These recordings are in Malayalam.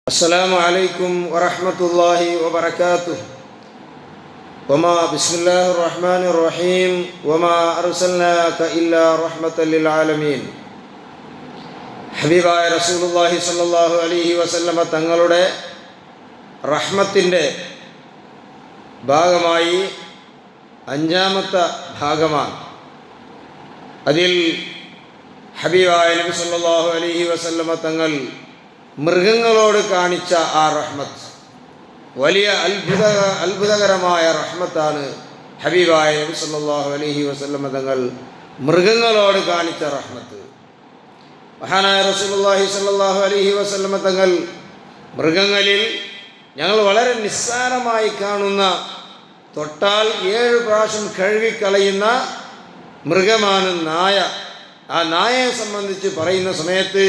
السلام عليكم ورحمة الله وبركاته. بسم الله الرحمن الرحيم. وما أرسلناك إلا رحمة للعالمين. ഹബീബായ റസൂലുള്ളാഹി സ്വല്ലല്ലാഹു അലൈഹി വസല്ലമ തങ്ങളുടെ റഹ്മത്തിൻ്റെ ഭാഗമായി അഞ്ചാമത്തെ ഭാഗമാണ്. അതിൽ ഹബീബായ നബി സ്വല്ലല്ലാഹു അലൈഹി വസല്ലമ തങ്ങൾ മൃഗങ്ങളോട് കാണിച്ച ആ റഹ്മത്ത് വലിയ അത്ഭുതകരമായ റഹ്മത്താണ്. ഹബീബായ നബി സല്ലല്ലാഹു അലൈഹി വസല്ലമ തങ്ങൾ മൃഗങ്ങളോട് കാണിച്ച റഹ്മത്ത്. മഹാനായ റസൂലുള്ളാഹി സ്വല്ലല്ലാഹു അലൈഹി വസല്ലമ തങ്ങൾ മൃഗങ്ങളിൽ ഞങ്ങൾ വളരെ നിസ്സാരമായി കാണുന്ന, തൊട്ടാൽ 7 പ്രാവശ്യം കഴുകിക്കളയുന്ന മൃഗമാണ് നായ. ആ നായയെ സംബന്ധിച്ച് പറയുന്ന സമയത്ത്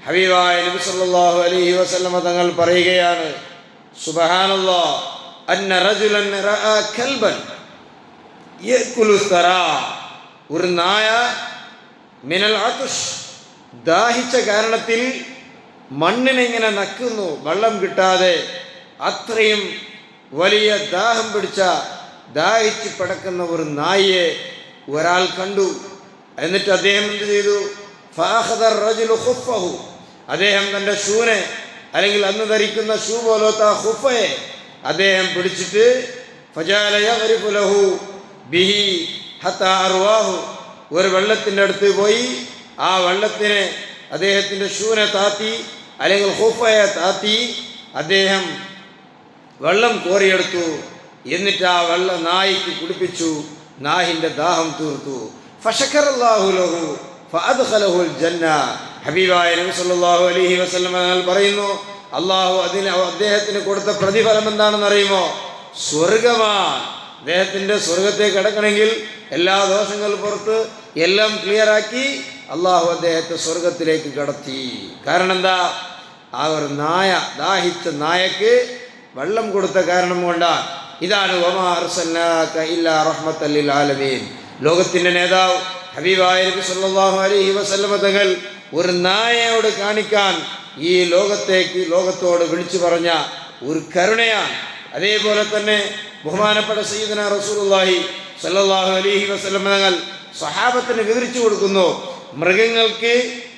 ഹബീബായ നബി സല്ലല്ലാഹു അലൈഹി വസല്ലമ തങ്ങൾ പറയുകയാണ്, സുബ്ഹാനല്ലാഹ്, അന്ന റജുലൻ റഅ കൽബൻ യഅകുലു സറാ, ഒരു നായ മിനൽ അതുഷ്, ദാഹിച്ച കാരണത്തിൽ മണ്ണിനെ ഇങ്ങനെ നക്കുന്നു, വെള്ളം കിട്ടാതെ. അത്രയും വലിയ ദാഹം പിടിച്ച, ദാഹിച്ച് പടക്കുന്ന ഒരു നായയെ ഒരാൾ കണ്ടു. എന്നിട്ട് അദ്ദേഹം എന്ത് ചെയ്തു? ഫഅഖദ റജുലു ഖുഫഹു, അദ്ദേഹം തൻ്റെ ഷൂനെ, അല്ലെങ്കിൽ അന്ന് ധരിക്കുന്ന ഷൂ പോലത്തെ ഖുഫയെ അദ്ദേഹം പിടിച്ചിട്ട് ഫജഅല യഗ്രിഫു ലഹു ബിഹി ഹത്താ അർവാഹു, ഒരു വെള്ളത്തിൻ്റെ അടുത്ത് പോയി ആ വെള്ളത്തിനെ, അദ്ദേഹത്തിൻ്റെ ഷൂനെ താത്തി അല്ലെങ്കിൽ ഖുഫയെ താത്തി അദ്ദേഹം വെള്ളം കോരിയെടുത്തു. എന്നിട്ട് ആ വെള്ളം നായിക്ക് കുടിപ്പിച്ചു, നാഹിൻ്റെ ദാഹം തീർത്തു. ഫശക്കറല്ലാഹു ലഹു ഫഅദ്ഖലഹുൽ ജന്ന. ഹബീബായ നബി സല്ലല്ലാഹു അലൈഹി വസല്ലം പറയുന്നു, അള്ളാഹു അദ്ദേഹത്തിന് കൊടുത്ത പ്രതിഫലം എന്താണെന്ന് അറിയുമോ? സ്വർഗമാണ്. അദ്ദേഹത്തിൻ്റെ സ്വർഗത്തേക്ക് കടക്കണമെങ്കിൽ എല്ലാ ദോഷങ്ങളും പുറത്ത് എല്ലാം ക്ലിയറാക്കി അള്ളാഹു അദ്ദേഹത്തെ സ്വർഗത്തിലേക്ക് കടത്തി. കാരണം എന്താ? ആ ഒരു നായ, ദാഹിച്ച നായക്ക് വെള്ളം കൊടുത്ത കാരണം കൊണ്ടാണ്. ഇതാണ് വമാ അർസൽനാക ഇല്ലാ റഹ്മത്തൽ ലിൽ ആലമീൻ. ലോകത്തിൻ്റെ നേതാവ് ഹബീബായ നബി സല്ലല്ലാഹു അലൈഹി വസല്ലമ തങ്ങൾ ഒരു നായയോട് കാണിക്കാൻ ഈ ലോകത്തോട് വിളിച്ചു പറഞ്ഞ ഒരു കരുണയാണ്. അതേപോലെ തന്നെ ബഹുമാനപ്പെട്ട സയ്യിദുനാ റസൂലുള്ളാഹി സല്ലല്ലാഹു അലൈഹി വസല്ലമ തങ്ങൾ സ്വഹാബത്തിന് വിവരിച്ചു കൊടുക്കുന്നു, മൃഗങ്ങൾക്ക്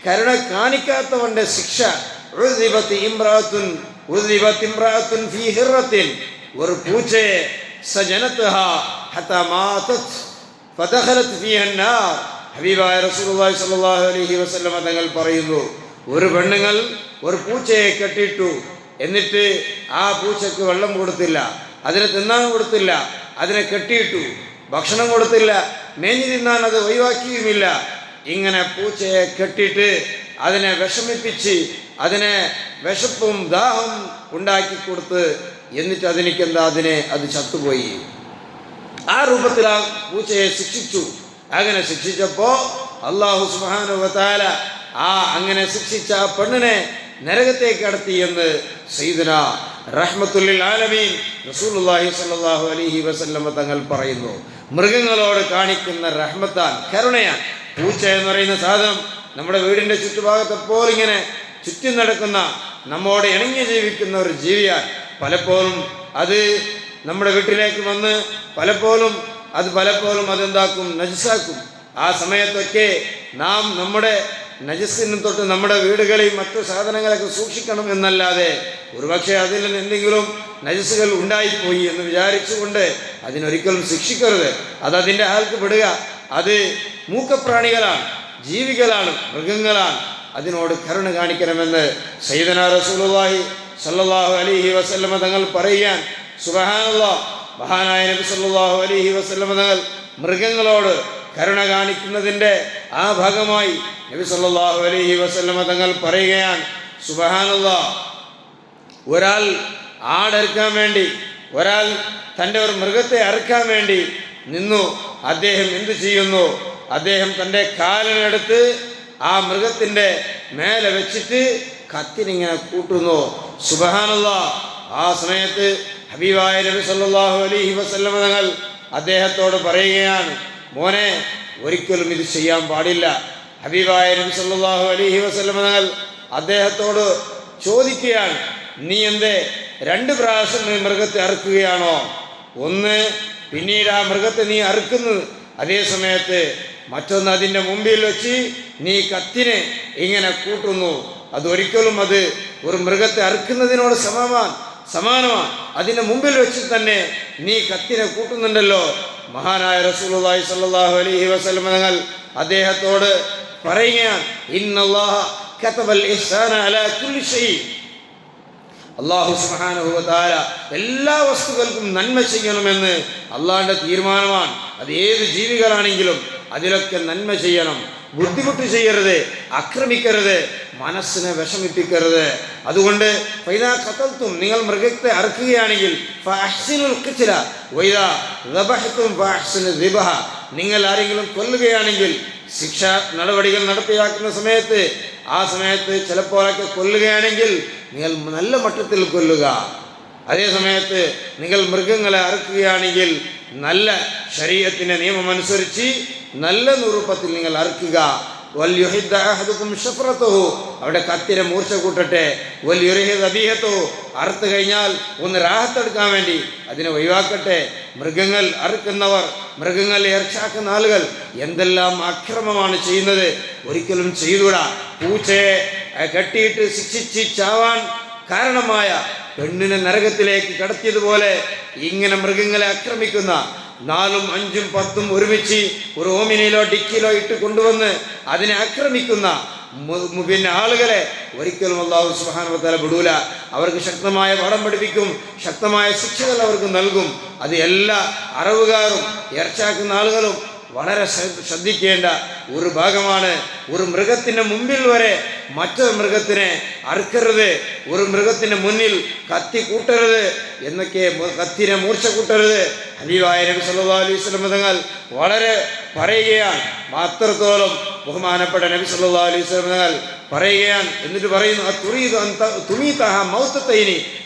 കരുണ കാണിക്കാത്തവന്റെ ശിക്ഷ. ഉദ്ദിബത് ഇംറഅത്തുൻ ഫീ ഹിറത്തിൻ, ഒരു പൂച്ചയെ സജനത്ഹാ ഹത്താ മാതത് ഫദഖലത് ഫീഹ അന്നാർ. ഹബീബായ റസൂലുള്ളാഹി സ്വല്ലല്ലാഹു അലൈഹി വസല്ലമ തങ്ങൾ പറയുന്നു, ഒരു പെണ്ണുങ്ങൾ ഒരു പൂച്ചയെ കെട്ടിയിട്ടു, എന്നിട്ട് ആ പൂച്ചക്ക് വെള്ളം കൊടുത്തില്ല, അതിനെ തിന്നാൻ കൊടുത്തില്ല, അതിനെ കെട്ടിയിട്ടു, ഭക്ഷണം കൊടുത്തില്ല, മേഞ്ഞു തിന്നാൻ അത് ഒഴിവാക്കിയുമില്ല. ഇങ്ങനെ പൂച്ചയെ കെട്ടിയിട്ട് അതിനെ വിഷമിപ്പിച്ച്, അതിനെ വിശപ്പും ദാഹം ഉണ്ടാക്കി കൊടുത്ത്, എന്നിട്ട് അത് ചത്തുപോയി. ആ രൂപത്തിൽ ആ പൂച്ചയെ ശിക്ഷിച്ചു. അങ്ങനെ ശിക്ഷിച്ചപ്പോൾ അല്ലാഹു സുബ്ഹാനഹു വ തആല അങ്ങനെ ശിക്ഷിച്ച ആ പെണ്ണിനെ നരകത്തേക്ക് കടത്തി എന്ന് സയ്യിദുനാ റഹ്മത്തുൽ ലിൽ ആലമീൻ റസൂലുള്ളാഹി സ്വല്ലല്ലാഹു അലൈഹി വസല്ലമ തങ്ങൾ പറയുന്നു. മൃഗങ്ങളോട് കാണിക്കുന്ന റഹ്മത്താണ്, കരുണയാണ്. പൂച്ച എന്ന് പറയുന്ന സാധനം നമ്മുടെ വീടിൻ്റെ ചുറ്റുഭാഗത്തെപ്പോലും ഇങ്ങനെ ചുറ്റി നടക്കുന്ന, നമ്മോട് ഇണങ്ങി ജീവിക്കുന്ന ഒരു ജീവിയാണ്. പലപ്പോഴും അത് നമ്മുടെ വീട്ടിലേക്ക് വന്ന് പലപ്പോഴും അതെന്താക്കും? നജസാക്കും. ആ സമയത്തൊക്കെ നാം നമ്മുടെ നജസിനും തൊട്ട് നമ്മുടെ വീടുകളെയും മറ്റു സാധനങ്ങളൊക്കെ സൂക്ഷിക്കണം എന്നല്ലാതെ ഒരുപക്ഷെ അതിൽ നിന്ന് എന്തെങ്കിലും നജസുകൾ ഉണ്ടായിപ്പോയി എന്ന് വിചാരിച്ചുകൊണ്ട് അതിനൊരിക്കലും ശിക്ഷിക്കരുത്. അതിൻ്റെ ആൾക്ക് പെടുക. അത് മൂക്കപ്രാണികളാണ്, ജീവികളാണ്, മൃഗങ്ങളാണ്. അതിനോട് കരുണ കാണിക്കണമെന്ന് സയ്യിദുനാ റസൂലുള്ളാഹി സ്വല്ലല്ലാഹു അലൈഹി വസല്ലമ തങ്ങൾ പറയാൻ. സുബ്ഹാനല്ലാഹ്, മഹാനായ നബി സല്ലല്ലാഹു അലൈഹി വസല്ലമ തങ്ങൾ മൃഗങ്ങളോട് കരുണ കാണിക്കുന്നതിൻ്റെ ആ ഭാഗമായി നബി സല്ലല്ലാഹു അലൈഹി വസല്ലമ തങ്ങൾ പറയുകയാണ്, സുബ്ഹാനല്ലാഹ്, ഒരാൾ ആടറുക്കാൻ വേണ്ടി, ഒരാൾ തൻ്റെ ഒരു മൃഗത്തെ അറുക്കാൻ വേണ്ടി നിന്നു. അദ്ദേഹം എന്തു ചെയ്യുന്നു? അദ്ദേഹം തൻ്റെ കാലിനെടുത്ത് ആ മൃഗത്തിൻ്റെ മേലെ വെച്ചിട്ട് കത്തിനിങ്ങനെ കൂട്ടുന്നു. സുബ്ഹാനല്ലാഹ്, ആ സമയത്ത് ഹബീബായ നബി സല്ലല്ലാഹു അലൈഹി വസല്ലമ തങ്ങൾ അദ്ദേഹത്തോട് പറയുകയാണ്, മോനെ, ഒരിക്കലും ഇത് ചെയ്യാൻ പാടില്ല. ഹബീബായ നബി സല്ലല്ലാഹു അലൈഹി വസല്ലമ തങ്ങൾ അദ്ദേഹത്തോട് ചോദിക്കുകയാണ്, നീ എന്തേ 2 പ്രാവശ്യം നീ മൃഗത്തെ അറുക്കുകയാണോ? ഒന്ന്, പിന്നീട് ആ മൃഗത്തെ നീ അറുക്കുന്നത്, അതേ സമയത്ത് മറ്റൊന്ന് അതിൻ്റെ മുമ്പിൽ വെച്ച് നീ കത്തിനെ ഇങ്ങനെ കൂട്ടുന്നു. അതൊരിക്കലും അത് ഒരു മൃഗത്തെ അറുക്കുന്നതിനോട് സമാനമാണ്. അതിൻ്റെ മുമ്പിൽ വെച്ച് തന്നെ നീ കത്തിനെ കൂട്ടുന്നുണ്ടല്ലോ. മഹാനായ റസൂലുള്ളാഹി സ്വല്ലല്ലാഹു അലൈഹി വസല്ലം തങ്ങൾ അദ്ദേഹത്തോട് പറയുകയാണ്, ഇന്നല്ലാഹ കതബൽ ഇഹ്സാന അലാ കുല്ലി ഷൈ. അല്ലാഹു സുബ്ഹാനഹു വ തആല എല്ലാ വസ്തുക്കൾക്കും നന്മ ചെയ്യണമെന്ന് അള്ളാഹുവിൻ്റെ തീരുമാനമാണ്. അത് ഏത് ജീവികളാണെങ്കിലും അതിലൊക്കെ നന്മ ചെയ്യണം, ബുദ്ധിമുട്ട് ചെയ്യരുത്, ആക്രമിക്കരുത്, മനസ്സിനെ വിഷമിപ്പിക്കരുത്. അതുകൊണ്ട് ഫൈദാ ഖതൽതും, നിങ്ങൾ മൃഗത്തെ അറുക്കുകയാണെങ്കിൽ ഫഅഹ്സിനുൽ ഖിത്ല വൈദാ ദബഹ്തും ഫഅഹ്സിനു ദിബഹ, നിങ്ങൾ ആരെങ്കിലും കൊല്ലുകയാണെങ്കിൽ ശിക്ഷ നടപടികൾ നടപ്പിലാക്കുന്ന സമയത്ത് ആ സമയത്ത് ചിലപ്പോഴൊക്കെ കൊല്ലുകയാണെങ്കിൽ നിങ്ങൾ നല്ല മട്ടത്തിൽ കൊല്ലുക. അതേ സമയത്ത് നിങ്ങൾ മൃഗങ്ങളെ അറുക്കുകയാണെങ്കിൽ നല്ല ശരീഅത്തിന്റെ നിയമം അനുസരിച്ച് നല്ല രൂപത്തിൽ നിങ്ങൾ അറുക്കുക. വൽയുഹിദ്ദ അഹദുകും ശഫറതഹു, അവിടെ കത്തിനെ മൂർച്ച കൂട്ടട്ടെ. വൽയുരിഹിദ ദബീഹതഹു, അറുത്ത് കഴിഞ്ഞാൽ ഒന്ന് റാഹത്തെടുക്കാൻ വേണ്ടി അതിനെ ഒഴിവാക്കട്ടെ. മൃഗങ്ങൾ അറുക്കുന്നവർ, മൃഗങ്ങൾ ഇറച്ചാക്കുന്ന ആളുകൾ എന്തെല്ലാം അക്രമമാണ് ചെയ്യുന്നത്, ഒരിക്കലും ചെയ്തുകൂടാ. പൂച്ചയെ കെട്ടിയിട്ട് ശിക്ഷിച്ച് ചാവാൻ കാരണമായ പെണ്ണിനെ നരകത്തിലേക്ക് കടത്തിയതുപോലെ ഇങ്ങനെ മൃഗങ്ങളെ ആക്രമിക്കുന്ന 4ഉം 5ഉം 10ഉം ഒരുമിച്ച് ഒരു ഓമിനിയിലോ ഡിക്കിലോ ഇട്ട് കൊണ്ടുവന്ന് അതിനെ ആക്രമിക്കുന്ന പിന്നെ ആളുകളെ ഒരിക്കലും അല്ലാഹു സുബ്ഹാനഹു വ തആല വിടൂല. അവർക്ക് ശക്തമായ പാഠം പഠിപ്പിക്കും, ശക്തമായ ശിക്ഷകൾ അവർക്ക് നൽകും. അത് എല്ലാ അറവുകാരും ഇറച്ചാക്കുന്ന ആളുകളും വളരെ ശ്രദ്ധിക്കേണ്ട ഒരു ഭാഗമാണ്. ഒരു മൃഗത്തിൻ്റെ മുമ്പിൽ വരെ മറ്റൊരു മൃഗത്തിനെ അറുക്കരുത്, ഒരു മൃഗത്തിൻ്റെ മുന്നിൽ കത്തി കൂട്ടരുത് എന്നൊക്കെ, കത്തിനെ മൂർച്ച കൂട്ടരുത്. ഹബീബായ നബി സല്ലല്ലാഹു അലൈഹി വസല്ലം തങ്ങൾ വളരെ പറയുകയാണ്. അത്രത്തോളം ബഹുമാനപ്പെട്ട നബി സല്ലല്ലാഹു അലൈഹി വസല്ലം തങ്ങൾ പറയുകയാണ്. എന്നിട്ട് പറയുന്നു,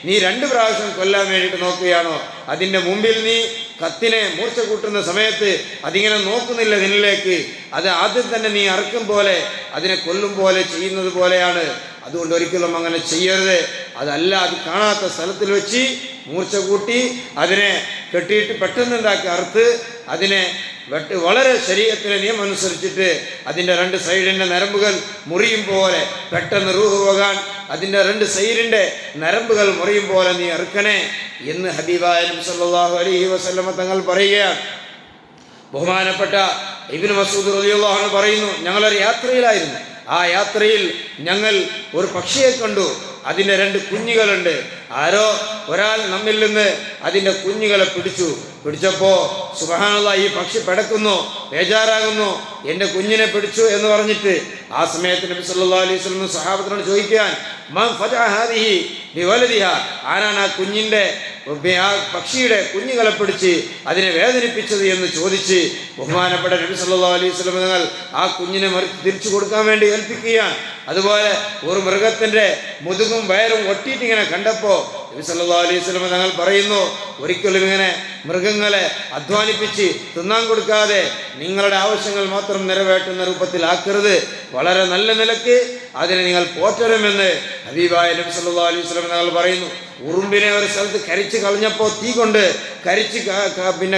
നീ 2 പ്രാവശ്യം കൊല്ലാൻ വേണ്ടിയിട്ട് നോക്കുകയാണോ? അതിൻ്റെ മുമ്പിൽ നീ കത്തിനെ മൂർച്ച കൂട്ടുന്ന സമയത്ത് അതിങ്ങനെ നോക്കുന്നില്ല നിന്നിലേക്ക്. അത് ആദ്യം തന്നെ നീ അറുക്കും പോലെ അതിനെ കൊല്ലും പോലെ ചെയ്യുന്നത് പോലെയാണ്. അതുകൊണ്ട് ഒരിക്കലും അങ്ങനെ ചെയ്യരുത്. അതല്ല, അത് കാണാത്ത സ്ഥലത്തിൽ വെച്ച് മൂർച്ച കൂട്ടി അതിനെ കെട്ടിയിട്ട് പെട്ടെന്ന് ഉണ്ടാക്കി അറുത്ത് അതിനെ വളരെ ശരീഅത്തിലെ നിയമം അനുസരിച്ചിട്ട് അതിൻ്റെ 2 സൈഡിൻ്റെ നരമ്പുകൾ മുറിയും പോലെ, പെട്ടെന്ന് റൂഹ് പോകാൻ അതിൻ്റെ 2 സൈഡിൻ്റെ നരമ്പുകൾ മുറിയും പോലെ നീ അറുക്കണേ എന്ന് ഹബീബായ നബി സല്ലല്ലാഹു അലൈഹി വസല്ലം തങ്ങൾ പറയുകയാണ്. ബഹുമാനപ്പെട്ട ഇബ്നു മസ്ഊദ് റളിയല്ലാഹു അൻഹു പറയുന്നു, ഞങ്ങളൊരു യാത്രയിലായിരുന്നു. ആ യാത്രയിൽ ഞങ്ങൾ ഒരു പക്ഷിയെ കണ്ടു. അതിൻ്റെ 2 കുഞ്ഞുങ്ങളുണ്ട്. ആരോ ഒരാൾ നമ്മിൽ നിന്ന് അതിൻ്റെ കുഞ്ഞുങ്ങളെ പിടിച്ചപ്പോൾ സുബ്ഹാനല്ലാഹ്, ഈ പക്ഷി പിടക്കുന്നു, ബേജാറാകുന്നു, എൻ്റെ കുഞ്ഞിനെ പിടിച്ചു എന്ന് പറഞ്ഞിട്ട്. ആ സമയത്ത് നബി സല്ലല്ലാഹു അലൈഹി വസല്ലം സഹാബത്തിനോട് ചോദിക്കാൻ, മൻ ഫജഅ ഹാദിഹി ബിവലദിഹാ, ആരാണ് ആ കുഞ്ഞിൻ്റെ ആ പക്ഷിയുടെ കുഞ്ഞുങ്ങളെ പിടിച്ച് അതിനെ വേദനിപ്പിച്ചത് എന്ന് ചോദിച്ച് ബഹുമാനപ്പെട്ട നബി സല്ലല്ലാഹു അലൈഹി വസല്ലം തങ്ങൾ ആ കുഞ്ഞിനെ തിരിച്ചു കൊടുക്കാൻ വേണ്ടി ഏൽപ്പിക്കുകയാണ്. അതുപോലെ ഒരു മൃഗത്തിൻ്റെ മുതുകും വയറും ഒട്ടിയിട്ടിങ്ങനെ കണ്ടപ്പോൾ നബി സല്ലല്ലാഹു അലൈഹി വസല്ലം തങ്ങൾ പറയുന്നു, ഒരിക്കലും ഇങ്ങനെ മൃഗങ്ങളെ അധ്വാനിപ്പിച്ച് തിന്നാൻ കൊടുക്കാതെ നിങ്ങളുടെ ആവശ്യങ്ങൾ മാത്രം നിറവേറ്റുന്ന രൂപത്തിലാക്കരുത്. വളരെ നല്ല നിലയ്ക്ക് അതിനെ നിങ്ങൾ പോറ്റരുമെന്ന് ഹബീബായ നബി സല്ലല്ലാഹു അലൈഹി വസല്ലം തങ്ങൾ പറയുന്നു. ഉറുമ്പിനെ ഒരു സ്ഥലത്ത് കരിച്ച് കളഞ്ഞപ്പോൾ തീ കൊണ്ട്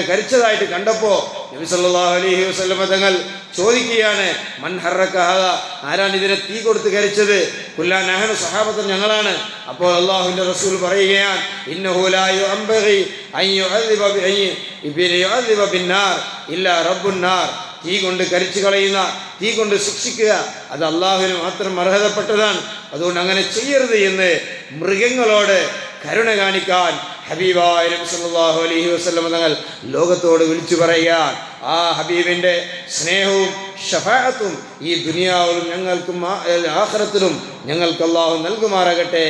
കരിച്ചതായിട്ട് കണ്ടപ്പോൾ നബി സല്ലല്ലാഹു അലൈഹി വസല്ലം തങ്ങൾ ചോദിക്കുകയാണ്, മൻ ഹറക ഹാദാ, ആരാണ് ഇതിനെ തീ കൊടുത്ത് കരിച്ചത്? ഖുല്ലാ നഹ്നു, സഹാബത്ത് ഞങ്ങളാണ്. അപ്പോൾ അല്ലാഹുവിൻ്റെ റസൂൽ പറയുകയാണ്, ഇന്നഹു ലാ യുഅംബഗി അൻ യുഅദ്ദിബ ബിന്നാർ ഇല്ലാ റബ്ബുൻ നാർ. തീ കൊണ്ട് കരിച്ചു കളയുന്ന, തീ കൊണ്ട് ശിക്ഷിക്കുക, അത് അള്ളാഹുവിന് മാത്രം അർഹതപ്പെട്ടതാണ്. അതുകൊണ്ട് അങ്ങനെ ചെയ്യരുത് എന്ന് മൃഗങ്ങളോട് കരുണ കാണിക്കാൻ ഹബീബായ നബി സല്ലല്ലാഹു അലൈഹി വസല്ലം തങ്ങൾ ലോകത്തോട് വിളിച്ചു പറയുകയാണ്. ആ ഹബീബിൻ്റെ സ്നേഹവും ഷഫാഅത്തും ഈ ദുനിയാവിലും ഞങ്ങൾക്കും ആഖിറത്തിലും ഞങ്ങൾക്ക് അല്ലാഹു നൽകുമാറാകട്ടെ.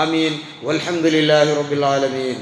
ആമീൻ. വൽഹംദുലില്ലാഹി റബ്ബിൽ ആലമീൻ.